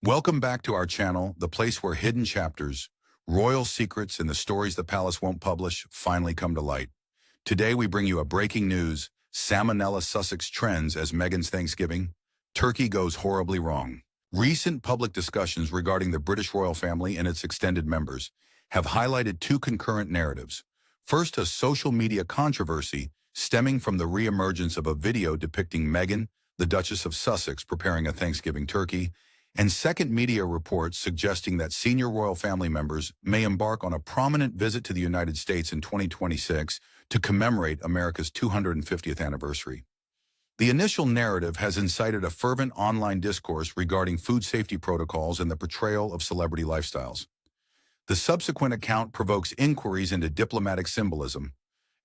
Welcome back to our channel, the place where hidden chapters, royal secrets, and the stories the palace won't publish finally come to light. Today we bring you a breaking news: Salmonella Sussex trends as Meghan's Thanksgiving. Turkey goes horribly wrong. Recent public discussions regarding the British royal family and its extended members have highlighted two concurrent narratives. First, a social media controversy stemming from the re-emergence of a video depicting Meghan, the Duchess of Sussex, preparing a Thanksgiving turkey, and second, media reports suggesting that senior royal family members may embark on a prominent visit to the United States in 2026 to commemorate America's 250th anniversary. The initial narrative has incited a fervent online discourse regarding food safety protocols and the portrayal of celebrity lifestyles. The subsequent account provokes inquiries into diplomatic symbolism,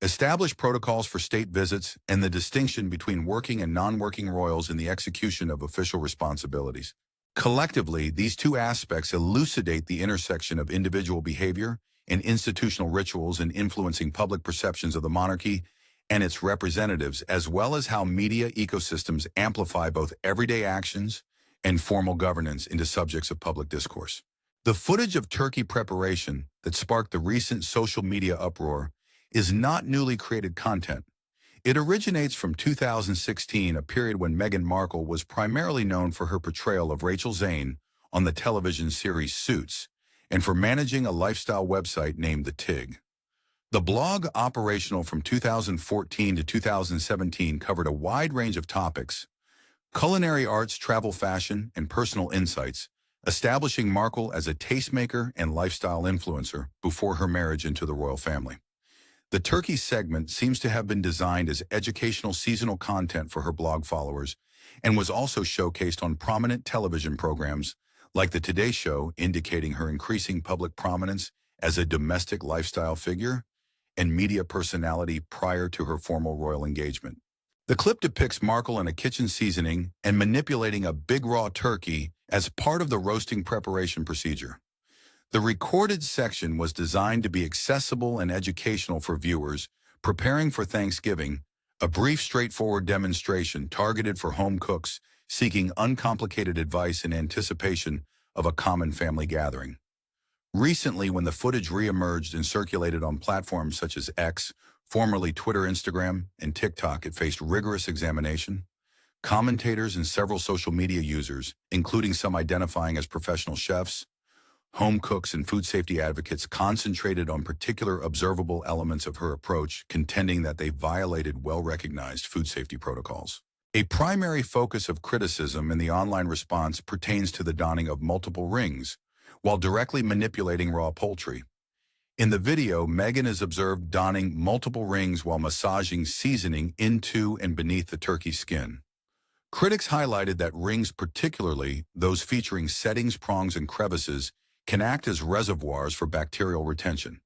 established protocols for state visits, and the distinction between working and non-working royals in the execution of official responsibilities. Collectively, these two aspects elucidate the intersection of individual behavior and institutional rituals in influencing public perceptions of the monarchy and its representatives, as well as how media ecosystems amplify both everyday actions and formal governance into subjects of public discourse. The footage of turkey preparation that sparked the recent social media uproar is not newly created content. It originates from 2016, a period when Meghan Markle was primarily known for her portrayal of Rachel Zane on the television series Suits, and for managing a lifestyle website named The Tig. The blog, operational from 2014 to 2017, covered a wide range of topics: culinary arts, travel, fashion, and personal insights, establishing Markle as a tastemaker and lifestyle influencer before her marriage into the royal family. The turkey segment seems to have been designed as educational seasonal content for her blog followers and was also showcased on prominent television programs like The Today Show, indicating her increasing public prominence as a domestic lifestyle figure and media personality prior to her formal royal engagement. The clip depicts Markle in a kitchen seasoning and manipulating a big raw turkey as part of the roasting preparation procedure. The recorded section was designed to be accessible and educational for viewers preparing for Thanksgiving, a brief, straightforward demonstration targeted for home cooks seeking uncomplicated advice in anticipation of a common family gathering. Recently, when the footage re-emerged and circulated on platforms such as X, formerly Twitter, Instagram, and TikTok, it faced rigorous examination. Commentators and several social media users, including some identifying as professional chefs, home cooks, and food safety advocates, concentrated on particular observable elements of her approach, contending that they violated well-recognized food safety protocols. A primary focus of criticism in the online response pertains to the donning of multiple rings, while directly manipulating raw poultry. In the video, Meghan is observed donning multiple rings while massaging seasoning into and beneath the turkey's skin. Critics highlighted that rings, particularly those featuring settings, prongs, and crevices, can act as reservoirs for bacterial retention.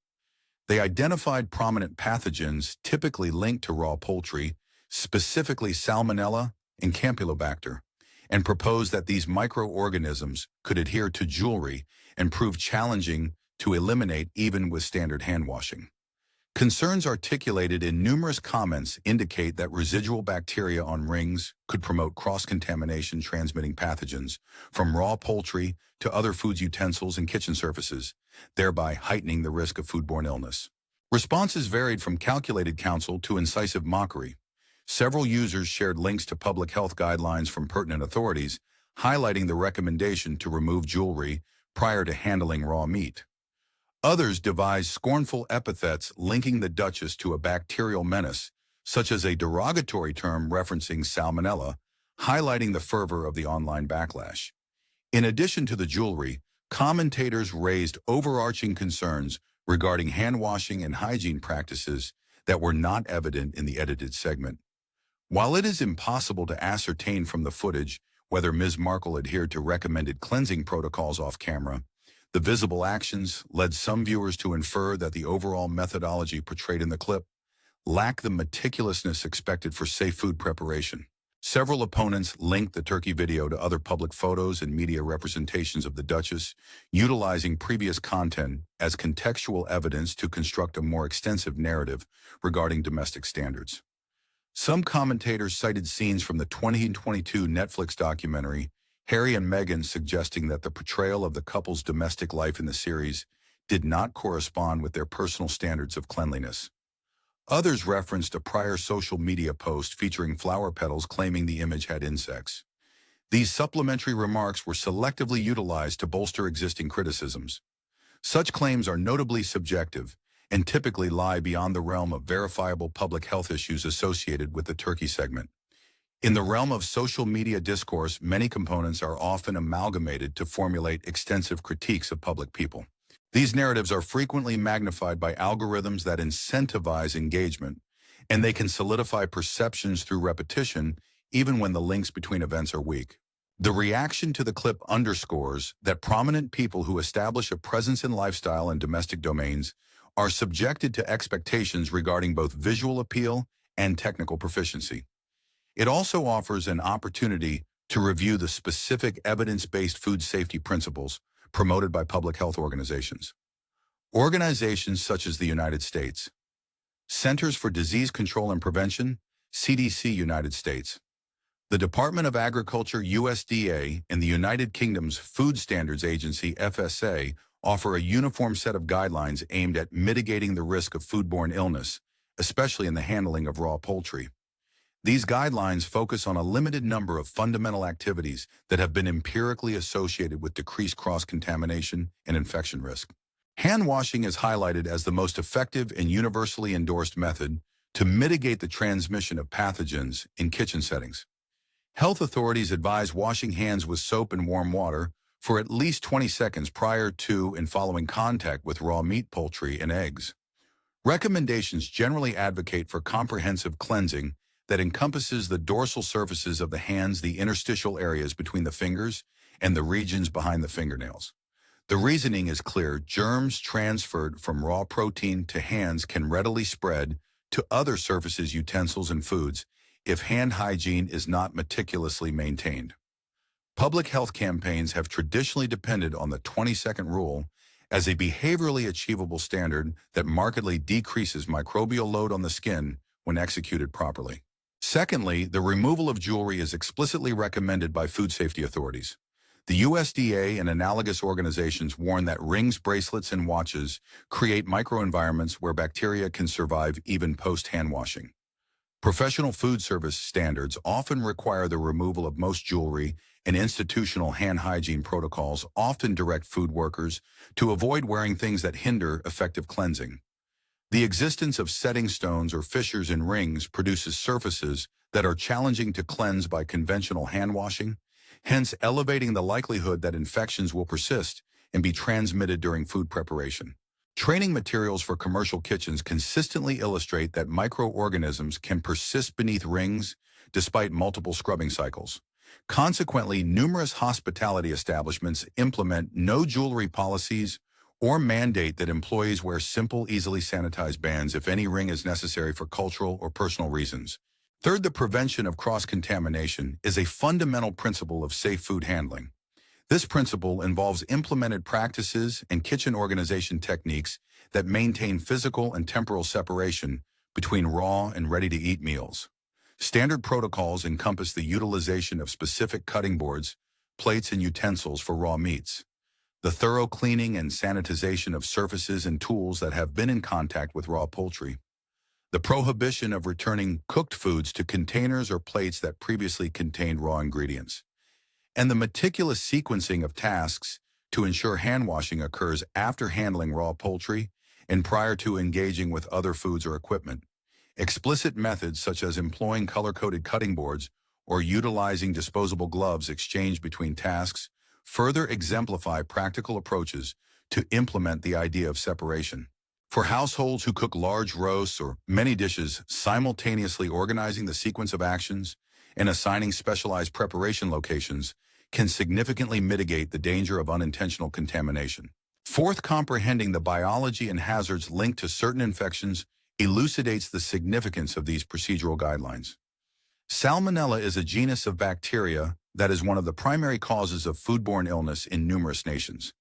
They identified prominent pathogens typically linked to raw poultry, specifically Salmonella and Campylobacter, and proposed that these microorganisms could adhere to jewelry and prove challenging to eliminate even with standard hand washing. Concerns articulated in numerous comments indicate that residual bacteria on rings could promote cross-contamination, transmitting pathogens from raw poultry to other food utensils and kitchen surfaces, thereby heightening the risk of foodborne illness. Responses varied from calculated counsel to incisive mockery. Several users shared links to public health guidelines from pertinent authorities, highlighting the recommendation to remove jewelry prior to handling raw meat. Others devised scornful epithets linking the Duchess to a bacterial menace, such as a derogatory term referencing Salmonella, highlighting the fervor of the online backlash. In addition to the jewelry, commentators raised overarching concerns regarding hand washing and hygiene practices that were not evident in the edited segment. While it is impossible to ascertain from the footage whether Ms. Markle adhered to recommended cleansing protocols off camera, the visible actions led some viewers to infer that the overall methodology portrayed in the clip lacked the meticulousness expected for safe food preparation. Several opponents linked the turkey video to other public photos and media representations of the Duchess, utilizing previous content as contextual evidence to construct a more extensive narrative regarding domestic standards. Some commentators cited scenes from the 2022 Netflix documentary Harry and Meghan suggesting that the portrayal of the couple's domestic life in the series did not correspond with their personal standards of cleanliness. Others referenced a prior social media post featuring flower petals claiming the image had insects. These supplementary remarks were selectively utilized to bolster existing criticisms. Such claims are notably subjective and typically lie beyond the realm of verifiable public health issues associated with the turkey segment. In the realm of social media discourse, many components are often amalgamated to formulate extensive critiques of public people. These narratives are frequently magnified by algorithms that incentivize engagement, and they can solidify perceptions through repetition even when the links between events are weak. The reaction to the clip underscores that prominent people who establish a presence in lifestyle and domestic domains are subjected to expectations regarding both visual appeal and technical proficiency. It also offers an opportunity to review the specific evidence-based food safety principles promoted by public health organizations. Organizations such as the United States Centers for Disease Control and Prevention, CDC United States, the Department of Agriculture USDA, and the United Kingdom's Food Standards Agency FSA offer a uniform set of guidelines aimed at mitigating the risk of foodborne illness, especially in the handling of raw poultry. These guidelines focus on a limited number of fundamental activities that have been empirically associated with decreased cross-contamination and infection risk. Hand washing is highlighted as the most effective and universally endorsed method to mitigate the transmission of pathogens in kitchen settings. Health authorities advise washing hands with soap and warm water for at least 20 seconds prior to and following contact with raw meat, poultry, and eggs. Recommendations generally advocate for comprehensive cleansing that encompasses the dorsal surfaces of the hands, the interstitial areas between the fingers, and the regions behind the fingernails. The reasoning is clear: germs transferred from raw protein to hands can readily spread to other surfaces, utensils, and foods if hand hygiene is not meticulously maintained. Public health campaigns have traditionally depended on the 20-second rule as a behaviorally achievable standard that markedly decreases microbial load on the skin when executed properly. Secondly, the removal of jewelry is explicitly recommended by food safety authorities. The USDA and analogous organizations warn that rings, bracelets, and watches create microenvironments where bacteria can survive even post-hand washing. Professional food service standards often require the removal of most jewelry, and institutional hand hygiene protocols often direct food workers to avoid wearing things that hinder effective cleansing. The existence of setting stones or fissures in rings produces surfaces that are challenging to cleanse by conventional hand washing, hence elevating the likelihood that infections will persist and be transmitted during food preparation. Training materials for commercial kitchens consistently illustrate that microorganisms can persist beneath rings despite multiple scrubbing cycles. Consequently, numerous hospitality establishments implement no jewelry policies or mandate that employees wear simple, easily sanitized bands if any ring is necessary for cultural or personal reasons. Third, the prevention of cross-contamination is a fundamental principle of safe food handling. This principle involves implemented practices and kitchen organization techniques that maintain physical and temporal separation between raw and ready-to-eat meals. Standard protocols encompass the utilization of specific cutting boards, plates, and utensils for raw meats, the thorough cleaning and sanitization of surfaces and tools that have been in contact with raw poultry, the prohibition of returning cooked foods to containers or plates that previously contained raw ingredients, and the meticulous sequencing of tasks to ensure hand washing occurs after handling raw poultry and prior to engaging with other foods or equipment. Explicit methods such as employing color-coded cutting boards or utilizing disposable gloves exchanged between tasks further exemplify practical approaches to implement the idea of separation. For households who cook large roasts or many dishes, simultaneously organizing the sequence of actions and assigning specialized preparation locations can significantly mitigate the danger of unintentional contamination. Fourth, comprehending the biology and hazards linked to certain infections elucidates the significance of these procedural guidelines. Salmonella is a genus of bacteria that is one of the primary causes of foodborne illness in numerous nations.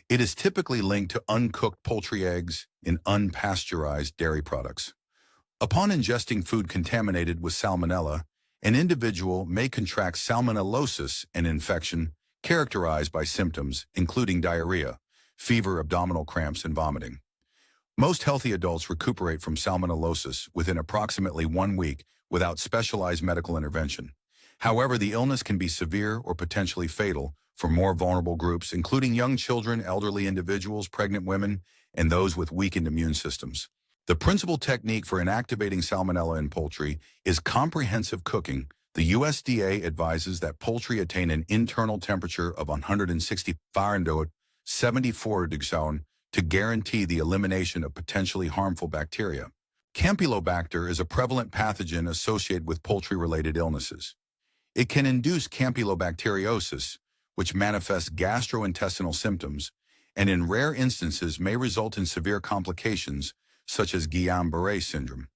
It is typically linked to uncooked poultry, eggs, and unpasteurized dairy products. Upon ingesting food contaminated with salmonella, an individual may contract salmonellosis, an infection characterized by symptoms including diarrhea, fever, abdominal cramps, and vomiting. Most healthy adults recuperate from salmonellosis within approximately 1 week without specialized medical intervention. However, the illness can be severe or potentially fatal for more vulnerable groups, including young children, elderly individuals, pregnant women, and those with weakened immune systems. The principal technique for inactivating salmonella in poultry is comprehensive cooking. The USDA advises that poultry attain an internal temperature of 160 Fahrenheit, 74 degrees Celsius, to guarantee the elimination of potentially harmful bacteria. Campylobacter is a prevalent pathogen associated with poultry-related illnesses. It can induce campylobacteriosis, which manifests gastrointestinal symptoms, and in rare instances may result in severe complications such as Guillain-Barré syndrome.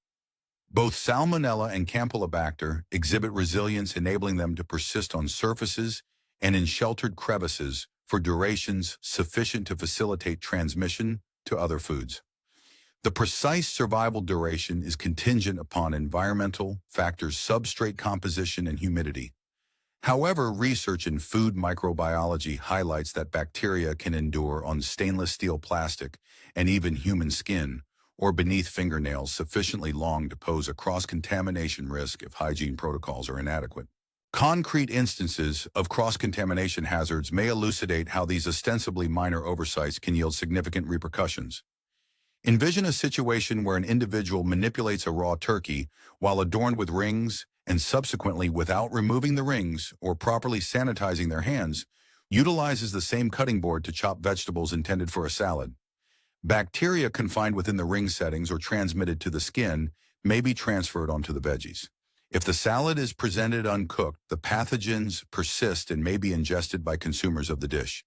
Both Salmonella and Campylobacter exhibit resilience, enabling them to persist on surfaces and in sheltered crevices for durations sufficient to facilitate transmission to other foods. The precise survival duration is contingent upon environmental factors, substrate composition, and humidity. However, research in food microbiology highlights that bacteria can endure on stainless steel, plastic, and even human skin, or beneath fingernails sufficiently long to pose a cross-contamination risk if hygiene protocols are inadequate. Concrete instances of cross-contamination hazards may elucidate how these ostensibly minor oversights can yield significant repercussions. Envision a situation where an individual manipulates a raw turkey while adorned with rings and subsequently, without removing the rings or properly sanitizing their hands, utilizes the same cutting board to chop vegetables intended for a salad. Bacteria confined within the ring settings or transmitted to the skin may be transferred onto the veggies. If the salad is presented uncooked, the pathogens persist and may be ingested by consumers of the dish.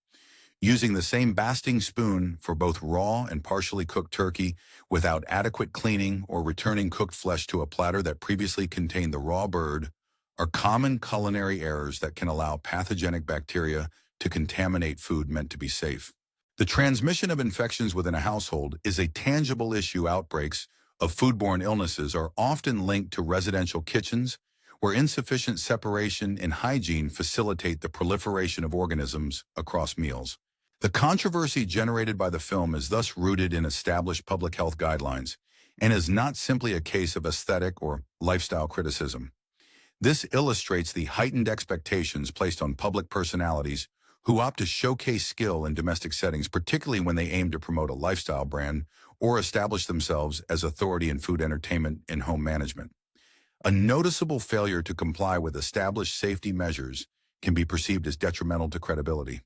Using the same basting spoon for both raw and partially cooked turkey without adequate cleaning or returning cooked flesh to a platter that previously contained the raw bird are common culinary errors that can allow pathogenic bacteria to contaminate food meant to be safe. The transmission of infections within a household is a tangible issue. Outbreaks of foodborne illnesses are often linked to residential kitchens, where insufficient separation and hygiene facilitate the proliferation of organisms across meals. The controversy generated by the film is thus rooted in established public health guidelines and is not simply a case of aesthetic or lifestyle criticism. This illustrates the heightened expectations placed on public personalities who opt to showcase skill in domestic settings, particularly when they aim to promote a lifestyle brand or establish themselves as authority in food entertainment and home management. A noticeable failure to comply with established safety measures can be perceived as detrimental to credibility.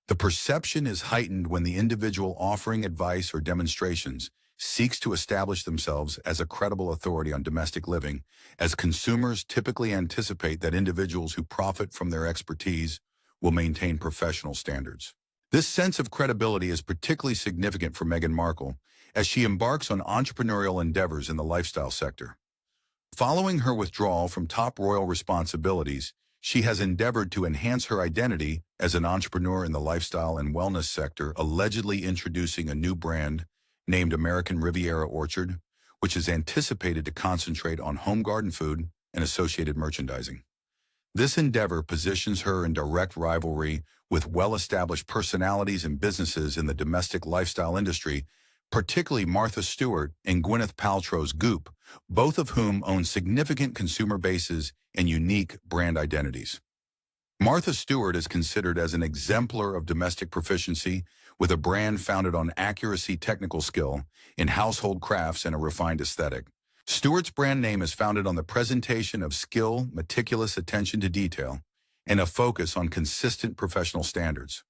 The perception is heightened when the individual offering advice or demonstrations seeks to establish themselves as a credible authority on domestic living, as consumers typically anticipate that individuals who profit from their expertise will maintain professional standards. This sense of credibility is particularly significant for Meghan Markle as she embarks on entrepreneurial endeavors in the lifestyle sector. Following her withdrawal from top royal responsibilities, she has endeavored to enhance her identity as an entrepreneur in the lifestyle and wellness sector, allegedly introducing a new brand named American Riviera Orchard, which is anticipated to concentrate on home garden food and associated merchandising. This endeavor positions her in direct rivalry with well-established personalities and businesses in the domestic lifestyle industry, particularly Martha Stewart and Gwyneth Paltrow's Goop, both of whom own significant consumer bases and unique brand identities. Martha Stewart is considered as an exemplar of domestic proficiency, with a brand founded on accuracy, technical skill, in household crafts, and a refined aesthetic. Stewart's brand name is founded on the presentation of skill, meticulous attention to detail, and a focus on consistent professional standards.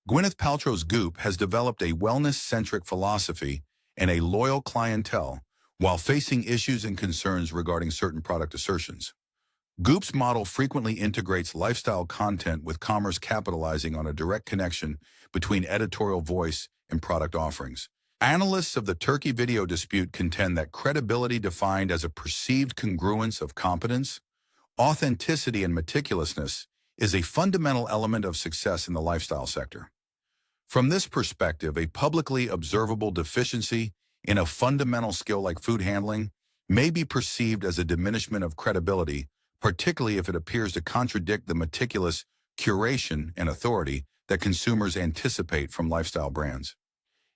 Gwyneth Paltrow's Goop has developed a wellness-centric philosophy and a loyal clientele while facing issues and concerns regarding certain product assertions. Goop's model frequently integrates lifestyle content with commerce, capitalizing on a direct connection between editorial voice and product offerings. Analysts of the turkey video dispute contend that credibility, defined as a perceived congruence of competence, authenticity, and meticulousness, is a fundamental element of success in the lifestyle sector. From this perspective, a publicly observable deficiency in a fundamental skill like food handling may be perceived as a diminishment of credibility, particularly if it appears to contradict the meticulous curation, and authority that consumers anticipate from lifestyle brands.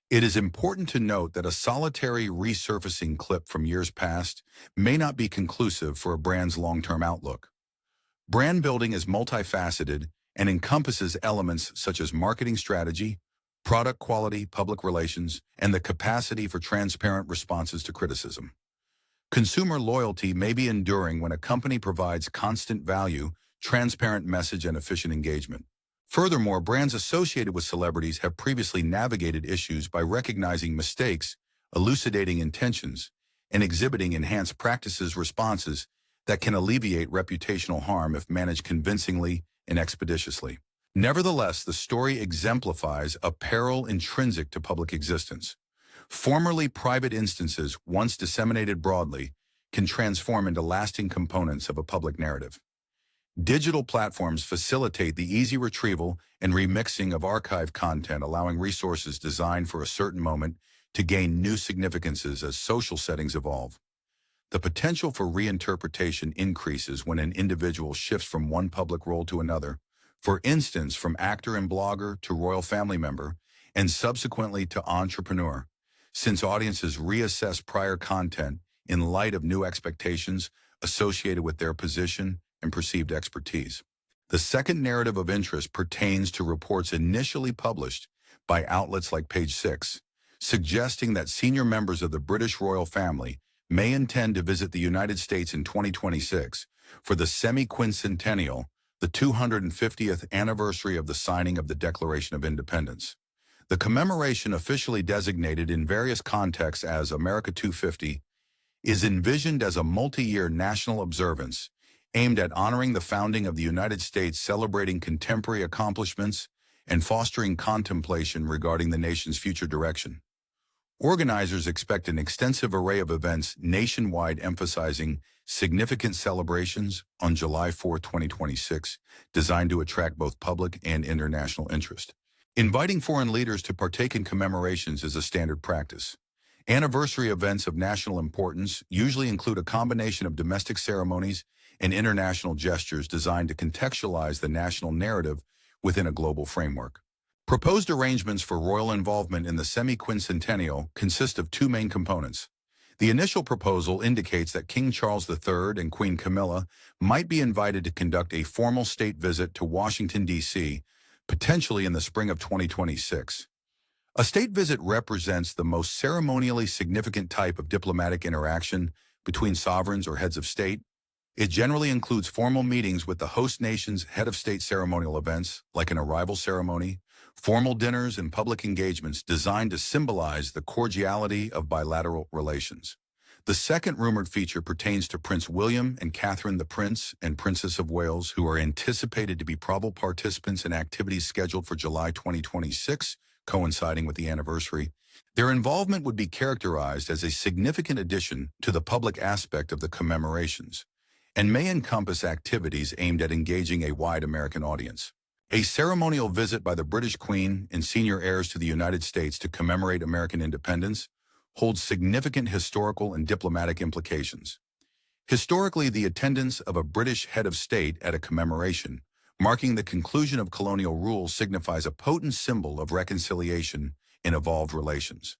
It is important to note that a solitary resurfacing clip from years past may not be conclusive for a brand's long-term outlook. Brand building is multifaceted and encompasses elements such as marketing strategy, product quality, public relations, and the capacity for transparent responses to criticism. Consumer loyalty may be enduring when a company provides constant value, transparent message, and efficient engagement. Furthermore, brands associated with celebrities have previously navigated issues by recognizing mistakes, elucidating intentions, and exhibiting enhanced practices responses that can alleviate reputational harm if managed convincingly and expeditiously. Nevertheless, the story exemplifies a peril intrinsic to public existence. Formerly private instances, once disseminated broadly, can transform into lasting components of a public narrative. Digital platforms facilitate the easy retrieval and remixing of archived content, allowing resources designed for a certain moment to gain new significances as social settings evolve. The potential for reinterpretation increases when an individual shifts from one public role to another, for instance, from actor and blogger to royal family member, and subsequently to entrepreneur, since audiences reassess prior content in light of new expectations associated with their position and perceived expertise. The second narrative of interest pertains to reports initially published by outlets like Page 6, suggesting that senior members of the British royal family may intend to visit the United States in 2026 for the semi-quincentennial, the 250th anniversary of the signing of the Declaration of Independence. The commemoration, officially designated in various contexts as America 250, is envisioned as a multi-year national observance aimed at honoring the founding of the United States, celebrating contemporary accomplishments, and fostering contemplation regarding the nation's future direction. Organizers expect an extensive array of events nationwide emphasizing significant celebrations on July 4, 2026, designed to attract both public and international interest. Inviting foreign leaders to partake in commemorations is a standard practice. Anniversary events of national importance usually include a combination of domestic ceremonies and international gestures designed to contextualize the national narrative within a global framework. Proposed arrangements for royal involvement in the semi-quincentennial consist of two main components. The initial proposal indicates that King Charles III and Queen Camilla might be invited to conduct a formal state visit to Washington, D.C., potentially in the spring of 2026. A state visit represents the most ceremonially significant type of diplomatic interaction between sovereigns or heads of state. It generally includes formal meetings with the host nation's head of state, ceremonial events, like an arrival ceremony, formal dinners, and public engagements designed to symbolize the cordiality of bilateral relations. The second rumored feature pertains to Prince William and Catherine, the Prince and Princess of Wales, who are anticipated to be probable participants in activities scheduled for July 2026, coinciding with the anniversary. Their involvement would be characterized as a significant addition to the public aspect of the commemorations, and may encompass activities aimed at engaging a wide American audience. A ceremonial visit by the British Queen and senior heirs to the United States to commemorate American independence holds significant historical and diplomatic implications. Historically, the attendance of a British head of state at a commemoration, marking the conclusion of colonial rule, signifies a potent symbol of reconciliation in evolved relations.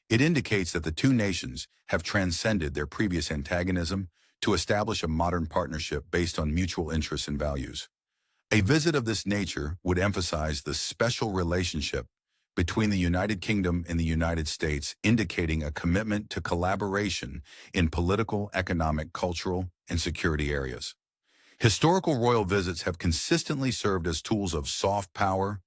It indicates that the two nations have transcended their previous antagonism to establish a modern partnership based on mutual interests and values. A visit of this nature would emphasize the special relationship between the United Kingdom and the United States, indicating a commitment to collaboration in political, economic, cultural, and security areas. Historical royal visits have consistently served as tools of soft power,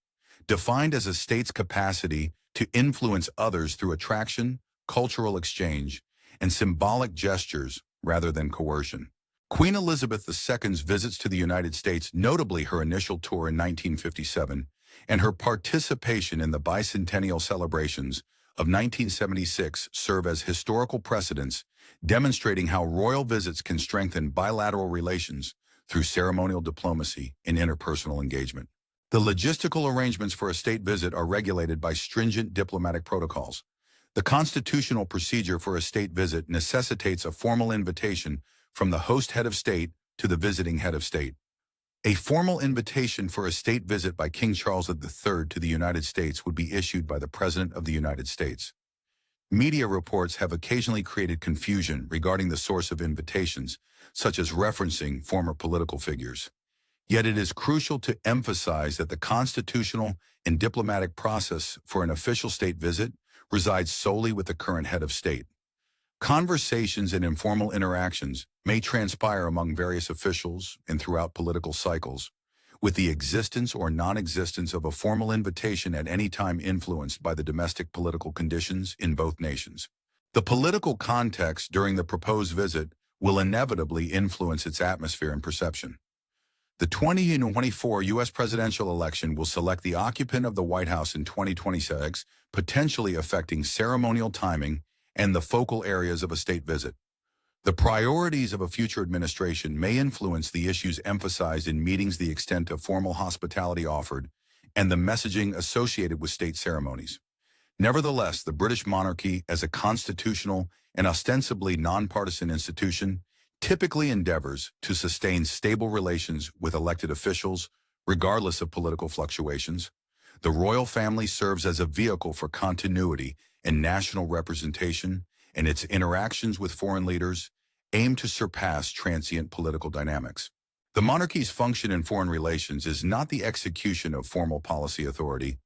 defined as a state's capacity to influence others through attraction, cultural exchange, and symbolic gestures rather than coercion. Queen Elizabeth II's visits to the United States, notably her initial tour in 1957, and her participation in the bicentennial celebrations of 1976 serve as historical precedents, demonstrating how royal visits can strengthen bilateral relations through ceremonial diplomacy and interpersonal engagement. The logistical arrangements for a state visit are regulated by stringent diplomatic protocols. The constitutional procedure for a state visit necessitates a formal invitation from the host head of state to the visiting head of state. A formal invitation for a state visit by King Charles III to the United States would be issued by the President of the United States. Media reports have occasionally created confusion regarding the source of invitations, such as referencing former political figures. Yet it is crucial to emphasize that the constitutional and diplomatic process for an official state visit resides solely with the current head of state. Conversations and informal interactions may transpire among various officials and throughout political cycles, with the existence or non-existence of a formal invitation at any time influenced by the domestic political conditions in both nations. The political context during the proposed visit will inevitably influence its atmosphere and perception. The 2024 U.S. presidential election will select the occupant of the White House in 2026, potentially affecting ceremonial timing and the focal areas of a state visit. The priorities of a future administration may influence the issues emphasized in meetings, the extent of formal hospitality offered, and the messaging associated with state ceremonies. Nevertheless, the British monarchy, as a constitutional and ostensibly nonpartisan institution, typically endeavors to sustain stable relations with elected officials, regardless of political fluctuations. The royal family serves as a vehicle for continuity and national representation, and its interactions with foreign leaders aim to surpass transient political dynamics. The monarchy's function in foreign relations is not the execution of formal policy authority,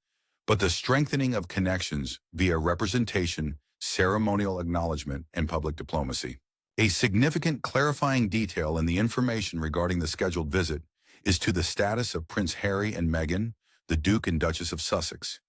but the strengthening of connections via representation, ceremonial acknowledgement, and public diplomacy. A significant clarifying detail in the information regarding the scheduled visit is to the status of Prince Harry and Meghan, the Duke and Duchess of Sussex.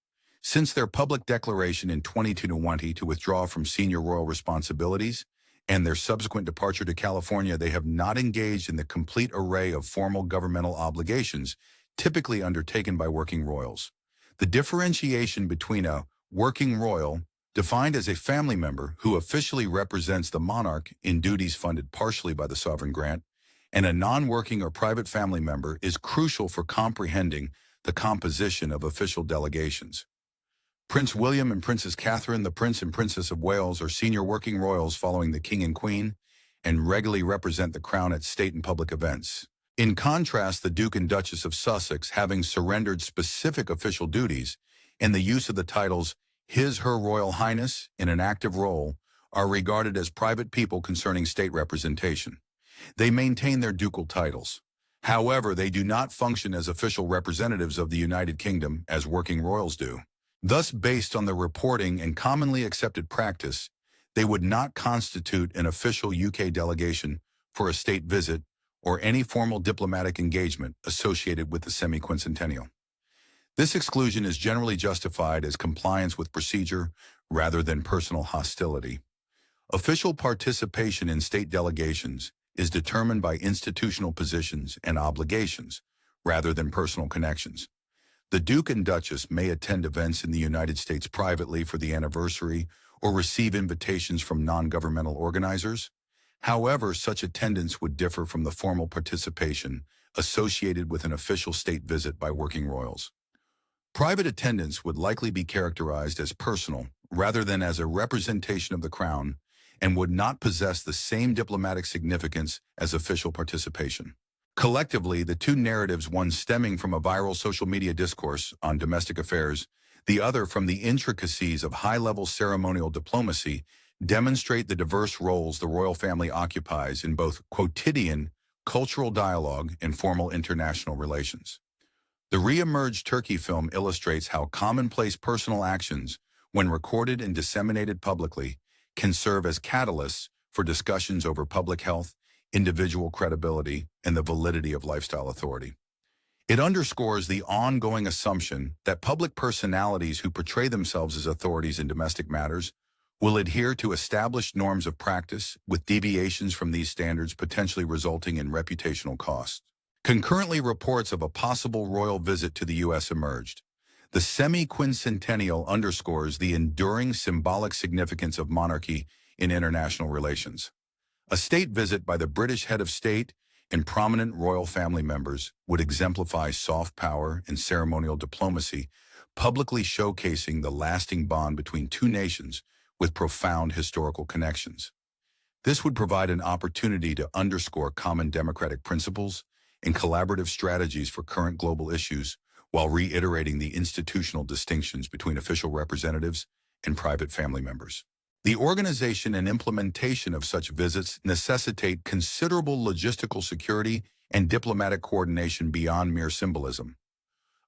Since their public declaration in 2020 to withdraw from senior royal responsibilities and their subsequent departure to California, they have not engaged in the complete array of formal governmental obligations typically undertaken by working royals. The differentiation between a working royal, defined as a family member who officially represents the monarch in duties funded partially by the sovereign grant, and a non-working or private family member is crucial for comprehending the composition of official delegations. Prince William and Princess Catherine, the Prince and Princess of Wales, are senior working royals following the King and Queen and regularly represent the Crown at state and public events. In contrast, the Duke and Duchess of Sussex, having surrendered specific official duties and the use of the titles His/Her Royal Highness in an active role, are regarded as private people concerning state representation. They maintain their ducal titles. However, they do not function as official representatives of the United Kingdom as working royals do. Thus, based on the reporting and commonly accepted practice, they would not constitute an official UK delegation for a state visit or any formal diplomatic engagement associated with the semi-quincentennial. This exclusion is generally justified as compliance with procedure rather than personal hostility. Official participation in state delegations is determined by institutional positions and obligations rather than personal connections. The Duke and Duchess may attend events in the United States privately for the anniversary or receive invitations from non-governmental organizers. However, such attendance would differ from the formal participation associated with an official state visit by working royals. Private attendance would likely be characterized as personal rather than as a representation of the Crown and would not possess the same diplomatic significance as official participation. Collectively, the two narratives, one stemming from a viral social media discourse on domestic affairs, the other from the intricacies of high-level ceremonial diplomacy, demonstrate the diverse roles the royal family occupies in both quotidian cultural dialogue and formal international relations. The re-emerged Turkey film illustrates how commonplace personal actions, when recorded and disseminated publicly, can serve as catalysts for discussions over public health, individual credibility, and the validity of lifestyle authority. It underscores the ongoing assumption that public personalities who portray themselves as authorities in domestic matters will adhere to established norms of practice, with deviations from these standards potentially resulting in reputational costs. Concurrently, reports of a possible royal visit to the U.S. emerged. The semi-quincentennial underscores the enduring symbolic significance of monarchy in international relations. A state visit by the British head of state and prominent royal family members would exemplify soft power and ceremonial diplomacy, publicly showcasing the lasting bond between two nations with profound historical connections. This would provide an opportunity to underscore common democratic principles and collaborative strategies for current global issues, while reiterating the institutional distinctions between official representatives and private family members. The organization and implementation of such visits necessitate considerable logistical security and diplomatic coordination beyond mere symbolism.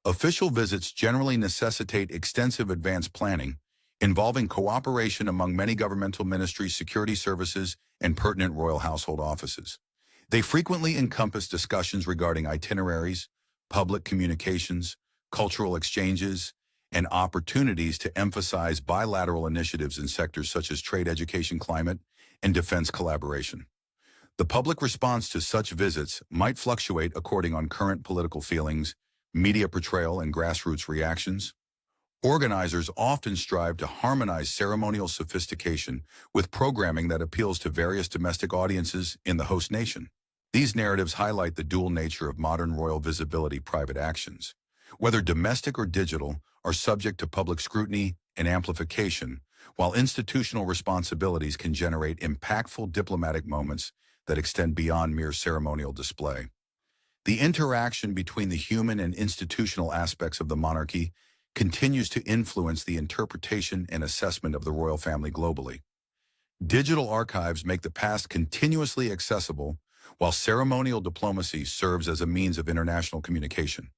Official visits generally necessitate extensive advance planning, involving cooperation among many governmental ministries, security services, and pertinent royal household offices. They frequently encompass discussions regarding itineraries, public communications, cultural exchanges, and opportunities to emphasize bilateral initiatives in sectors such as trade, education, climate, and defense collaboration. The public response to such visits might fluctuate according on current political feelings, media portrayal, and grassroots reactions. Organizers often strive to harmonize ceremonial sophistication with programming that appeals to various domestic audiences in the host nation. These narratives highlight the dual nature of modern royal visibility. Private actions, whether domestic or digital, are subject to public scrutiny and amplification, while institutional responsibilities can generate impactful diplomatic moments that extend beyond mere ceremonial display. The interaction between the human and institutional aspects of the monarchy continues to influence the interpretation and assessment of the royal family globally. Digital archives make the past continuously accessible, while ceremonial diplomacy serves as a means of international communication.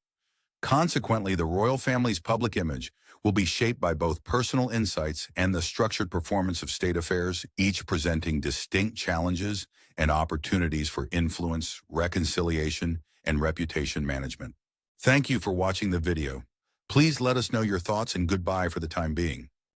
Consequently, the royal family's public image will be shaped by both personal insights and the structured performance of state affairs, each presenting distinct challenges and opportunities for influence, reconciliation, and reputation management. Thank you for watching the video. Please let us know your thoughts, and goodbye for the time being.